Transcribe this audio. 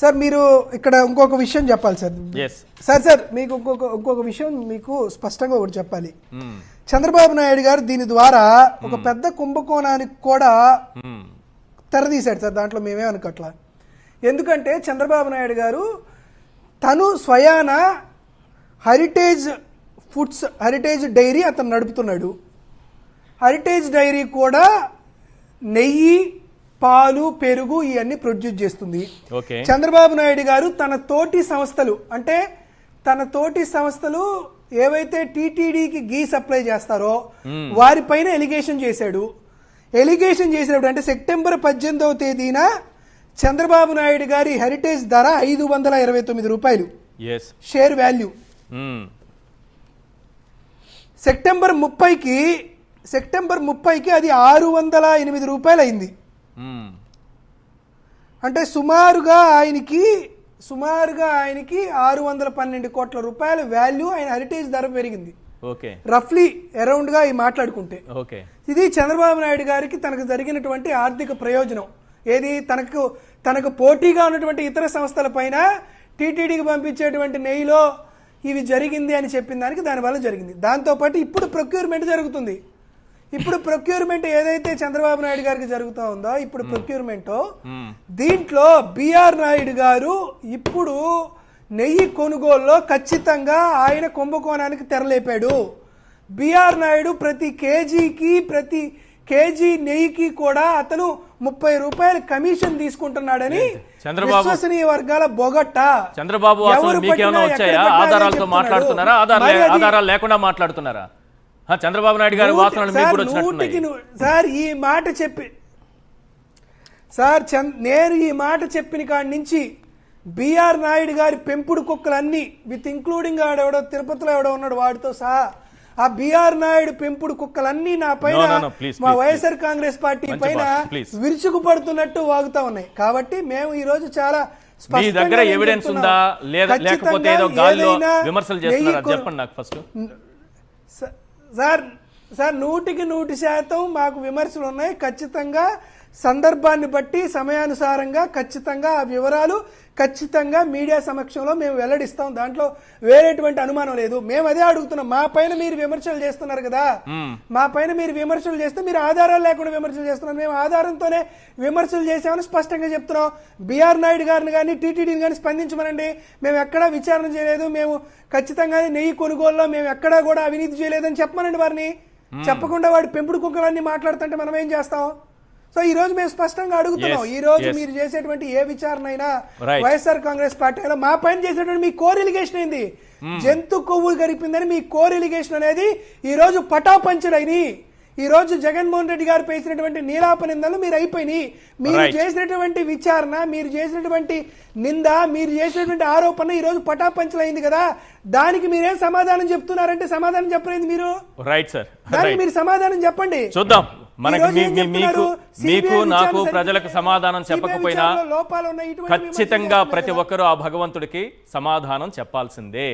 Sir మీరు ఇక్కడ ఇంకొక విషయం చెప్పాలి సార్. సార్ మీకు ఇంకొక విషయం మీకు స్పష్టంగా ఒకటి చెప్పాలి. చంద్రబాబు నాయుడు గారు దీని ద్వారా ఒక పెద్ద కుంభకోణానికి కూడా తెరదీశాడు సార్. దాంట్లో మేమేమనుకోట్లా. ఎందుకంటే చంద్రబాబు నాయుడు గారు తను స్వయాన హెరిటేజ్ ఫుడ్స్, హెరిటేజ్ డైరీ అతను నడుపుతున్నాడు. హెరిటేజ్ డైరీ కూడా నెయ్యి, పాలు, పెరుగు ఇవన్నీ ప్రొడ్యూస్ చేస్తుంది. చంద్రబాబు నాయుడు గారు తన తోటి సంస్థలు ఏవైతే టీటీడీకి గీ సప్లై చేస్తారో వారిపైన ఎలిగేషన్ చేశాడు. ఎలిగేషన్ చేసినప్పుడు అంటే సెప్టెంబర్ 18వ తేదీన చంద్రబాబు నాయుడు గారి హెరిటేజ్ ధర 529 రూపాయలు షేర్ వాల్యూ. సెప్టెంబర్ 30కి అది 608 రూపాయలు అయింది. అంటే సుమారుగా ఆయనకి 612 కోట్ల రూపాయల వాల్యూ ఆయన హెరిటేజ్ ధర పెరిగింది. రఫ్లీ అరౌండ్ గా మాట్లాడుకుంటే ఇది చంద్రబాబు నాయుడు గారికి తనకు జరిగినటువంటి ఆర్థిక ప్రయోజనం. ఏది తనకు పోటీగా ఉన్నటువంటి ఇతర సంస్థల పైన టీటీడీకి పంపించేటువంటి నెయ్యిలో ఇవి జరిగింది అని చెప్పిన దానికి దానివల్ల జరిగింది. దాంతోపాటు ఇప్పుడు ప్రొక్యూర్మెంట్ జరుగుతుంది. ఇప్పుడు ప్రొక్యూర్మెంట్ ఏదైతే చంద్రబాబు నాయుడు గారికి జరుగుతూ ఉందో ఇప్పుడు ప్రొక్యూర్మెంట్ దీంట్లో బిఆర్ నాయుడు గారు ఇప్పుడు నెయ్యి కొనుగోలులో ఖచ్చితంగా ఆయన కుంభకోణానికి తెరలేపాడు. బిఆర్ నాయుడు ప్రతి కేజీ నెయ్యికి కూడా అతను 30 రూపాయల కమిషన్ తీసుకుంటున్నాడని విశ్వసనీయ వర్గాల బొగట్ట. చంద్రబాబు ఆధారాలతో మాట్లాడుతున్నారా, ఆధారాలు లేకుండా మాట్లాడుతున్నారా? చంద్రబాబు నాయుడు గారి వాసనలు సార్ ఈ మాట చెప్పి నేను ఈ మాట చెప్పిన కాడి నుంచి బిఆర్ నాయుడు గారి పెంపుడు కుక్కలన్నీ విత్ ఇంక్లూడింగ్ ఆడెవడో తిరుపతిలో ఎవడో ఉన్నాడు వాడితో సహా ఆ బిఆర్ నాయుడు పెంపుడు కుక్కలన్నీ నా పైన మా వైఎస్ఆర్ కాంగ్రెస్ పార్టీ పైన విరుచుకు పడుతున్నట్టు వాగుతా ఉన్నాయి. కాబట్టి మేము ఈ రోజు చాలా స్పష్టంగా ఎవిడెన్స్ ఉందా లేకపోతే ఏదో గాల్లో విమర్శలు చేస్తున్నారా చెప్పండి నాకు ఫస్ట్. సార్ 100% మాకు విమర్శలు ఉన్నాయి. ఖచ్చితంగా సందర్భాన్ని బట్టి సమయానుసారంగా ఖచ్చితంగా ఆ వివరాలు ఖచ్చితంగా మీడియా సమక్షంలో మేము వెల్లడిస్తాం. దాంట్లో వేరేటువంటి అనుమానం లేదు. మేము అదే అడుగుతున్నాం. మా పైన మీరు విమర్శలు చేస్తున్నారు కదా, మా పైన మీరు విమర్శలు చేస్తే మీరు ఆధారాలు లేకుండా విమర్శలు చేస్తున్నారు. మేము ఆధారంతోనే విమర్శలు చేసామని స్పష్టంగా చెప్తున్నాం. బిఆర్ నాయుడు గారిని కానీ టీటీడీని కానీ స్పందించమనండి. మేము ఎక్కడా విచారణ చేయలేదు, మేము ఖచ్చితంగా నెయ్యి కొనుగోలులో మేము ఎక్కడా కూడా అవినీతి చేయలేదని చెప్పమనండి వారిని. చెప్పకుండా వాడి పెంపుడు కుక్కలన్నీ మాట్లాడుతుంటే మనం ఏం చేస్తాం? సో ఈ రోజు మేము స్పష్టంగా అడుగుతున్నాం. ఈ రోజు మీరు చేసేటువంటి ఏ విచారణ అయినా వైఎస్ఆర్ కాంగ్రెస్ పార్టీలో మా పైన చేసేటువంటి మీ కోర్ ఎలిగేషన్ అయింది జంతు కొవ్వు గరిపిందని మీ కోర్ ఎలిగేషన్ అనేది ఈ రోజు పటాపంచర్ అయినాయి. ఈ రోజు జగన్మోహన్ రెడ్డి గారు పేసినటువంటి నీలాప నిందలు మీరు అయిపోయినాయి. మీరు చేసినటువంటి విచారణ, మీరు చేసినటువంటి నింద, మీరు చేసినటువంటి ఆరోపణ ఈ రోజు పటాపంచలు అయింది కదా. దానికి మీరేం సమాధానం చెప్తున్నారంటే సమాధానం చెప్పలేదు మీరు. దానికి మీరు సమాధానం చెప్పండి. చూద్దాం. మీకు నాకు ప్రజలకు సమాధానం చెప్పకపోయినా ఖచ్చితంగా ప్రతి ఒక్కరూ ఆ భగవంతుడికి సమాధానం చెప్పాల్సిందే.